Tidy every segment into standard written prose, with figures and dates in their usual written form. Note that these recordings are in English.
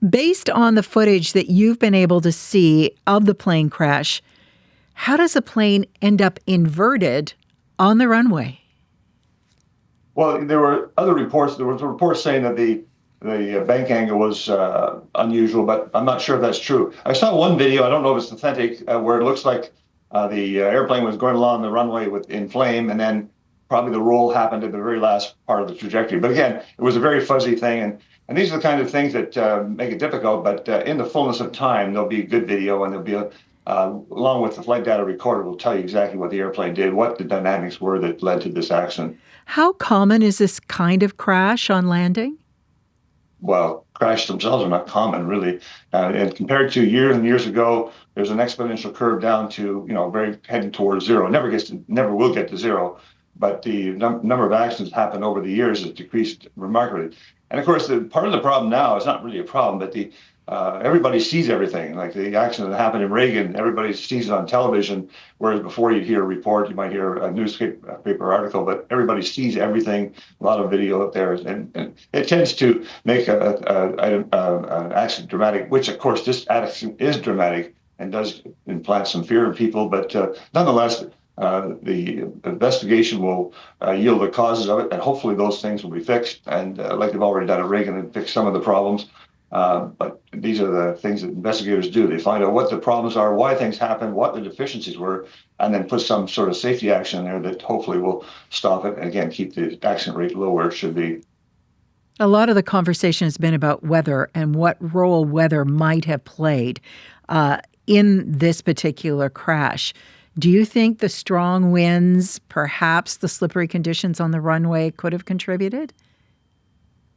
Based on the footage that you've been able to see of the plane crash, how does a plane end up inverted on the runway? Well, there were other reports. There was a report saying that the bank angle was unusual, but I'm not sure if that's true. I saw one video. I don't know if it's authentic, where it looks like the airplane was going along the runway in flame, and then probably the roll happened at the very last part of the trajectory. But again, it was a very fuzzy thing, and these are the kind of things that make it difficult. But in the fullness of time, there'll be a good video, and there'll be along with the flight data recorder, will tell you exactly what the airplane did, what the dynamics were that led to this accident. How common is this kind of crash on landing? Well, crashes themselves are not common, really. And compared to years and years ago, there's an exponential curve down to, very heading towards zero. It never will get to zero, but the number of accidents happened over the years has decreased remarkably. And of course, part of the problem now is not really a problem, but everybody sees everything. Like the accident that happened in Reagan, everybody sees it on television, whereas before you'd hear a report, you might hear a newspaper article, but everybody sees everything, a lot of video up there, and it tends to make an accident dramatic, which of course this accident is dramatic and does implant some fear in people, but nonetheless, the investigation will yield the causes of it, and hopefully those things will be fixed, and like they've already done at Reagan, and fixed some of the problems. But these are the things that investigators do. They find out what the problems are, why things happen, what the deficiencies were, and then put some sort of safety action in there that hopefully will stop it and, again, keep the accident rate low where it should be. A lot of the conversation has been about weather and what role weather might have played in this particular crash. Do you think the strong winds, perhaps the slippery conditions on the runway could have contributed?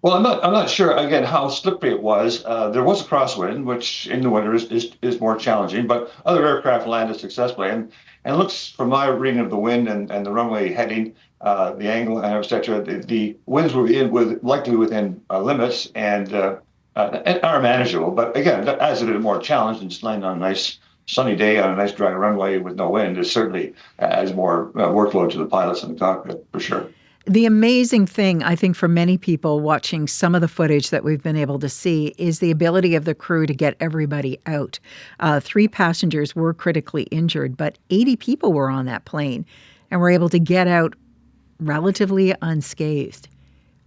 Well, I'm not sure again how slippery it was. There was a crosswind, which in the winter is more challenging, but other aircraft landed successfully. And looks from my reading of the wind and the runway heading, the angle and etc. The winds were likely within limits and are manageable. But again, that adds a bit more challenge than just landing on a nice sunny day on a nice dry runway with no wind. It certainly adds more workload to the pilots in the cockpit for sure. The amazing thing, I think, for many people watching some of the footage that we've been able to see is the ability of the crew to get everybody out. 3 passengers were critically injured, but 80 people were on that plane and were able to get out relatively unscathed.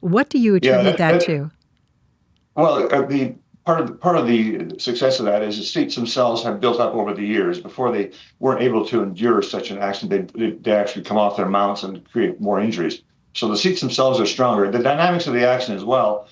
What do you attribute that to? Well, the part of the success of that is the seats themselves have built up over the years. Before they weren't able to endure such an accident, they actually come off their mounts and create more injuries. So the seats themselves are stronger. The dynamics of the accident as well,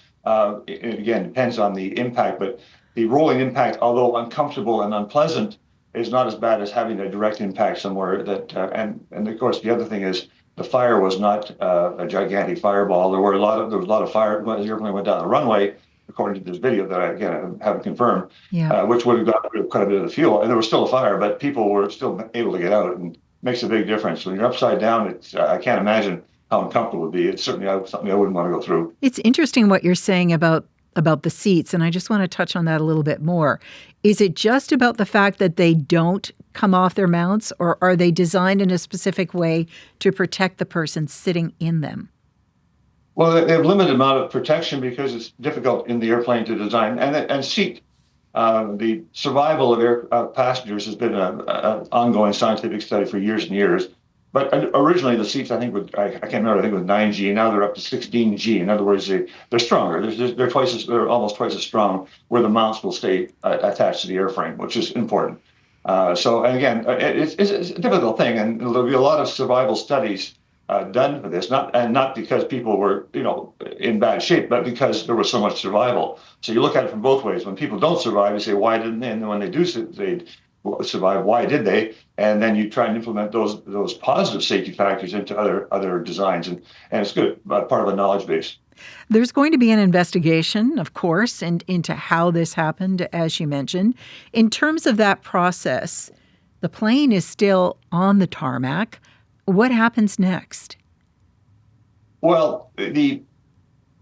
it again, depends on the impact, but the rolling impact, although uncomfortable and unpleasant, is not as bad as having a direct impact somewhere. And of course, the other thing is the fire was not a gigantic fireball. There was a lot of fire as the airplane went down the runway, according to this video that I haven't confirmed, which would have got rid of quite a bit of the fuel. And there was still a fire, but people were still able to get out, and it makes a big difference. When you're upside down, I can't imagine how uncomfortable it would be. It's certainly something I wouldn't want to go through. It's interesting what you're saying about the seats, and I just want to touch on that a little bit more. Is it just about the fact that they don't come off their mounts, or are they designed in a specific way to protect the person sitting in them? Well, they have limited amount of protection because it's difficult in the airplane to design and seat. The survival of passengers has been an ongoing scientific study for years and years. But originally the seats, I think, I can't remember, I think it was 9G. Now they're up to 16G. In other words, they're stronger. They're almost twice as strong, where the mounts will stay attached to the airframe, which is important. So, and again, it's a difficult thing, and there'll be a lot of survival studies done for this, not because people were in bad shape, but because there was so much survival. So you look at it from both ways. When people don't survive, you say, why didn't they? And when they do survive, why did they? And then you try and implement those positive safety factors into other designs, and it's good, part of a knowledge base. There's going to be an investigation, of course, into how this happened, as you mentioned. In terms of that process, the plane is still on the tarmac. What happens next? Well, the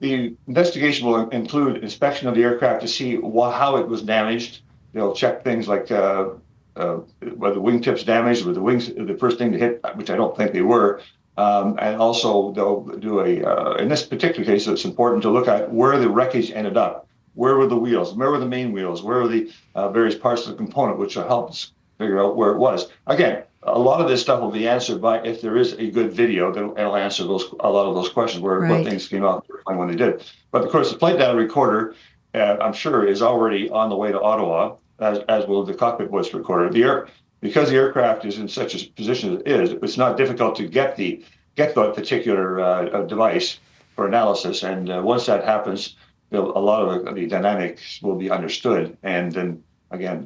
investigation will include inspection of the aircraft to see how it was damaged. They'll check things like whether the wingtips damaged, were the wings the first thing to hit, which I don't think they were. And also they'll do in this particular case, it's important to look at where the wreckage ended up. where were the wheels, where were the main wheels, where were the various parts of the component, which will help us figure out where it was. Again, a lot of this stuff will be answered by, if there is a good video, that'll answer a lot of those questions, where what Right. things came out when they did. But of course, the flight data recorder, I'm sure, is already on the way to Ottawa, as will the cockpit voice recorder. Because the aircraft is in such a position as it is, it's not difficult to get that particular device for analysis. And once that happens, a lot of the dynamics will be understood, and then again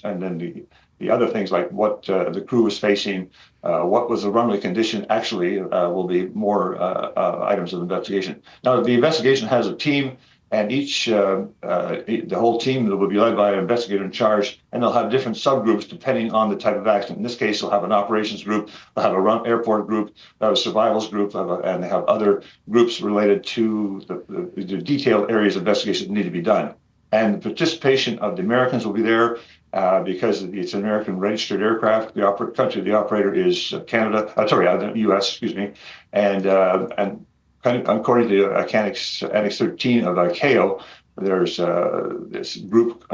and then the other things, like what the crew was facing, what was the runway condition, actually will be more items of investigation. Now, the investigation has a team, and the whole team will be led by an investigator in charge, and they'll have different subgroups depending on the type of accident. In this case, they'll have an operations group, they'll have a airport group, they'll have a survivals group, and they have other groups related to the detailed areas of investigation that need to be done. And the participation of the Americans will be there, because it's an American registered aircraft. The country of the operator is Canada. The U.S. Excuse me, and according to Annex 13 of ICAO, there's this group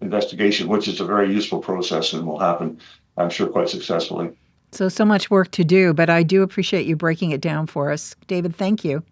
investigation, which is a very useful process and will happen, I'm sure, quite successfully. So much work to do, but I do appreciate you breaking it down for us. David, thank you.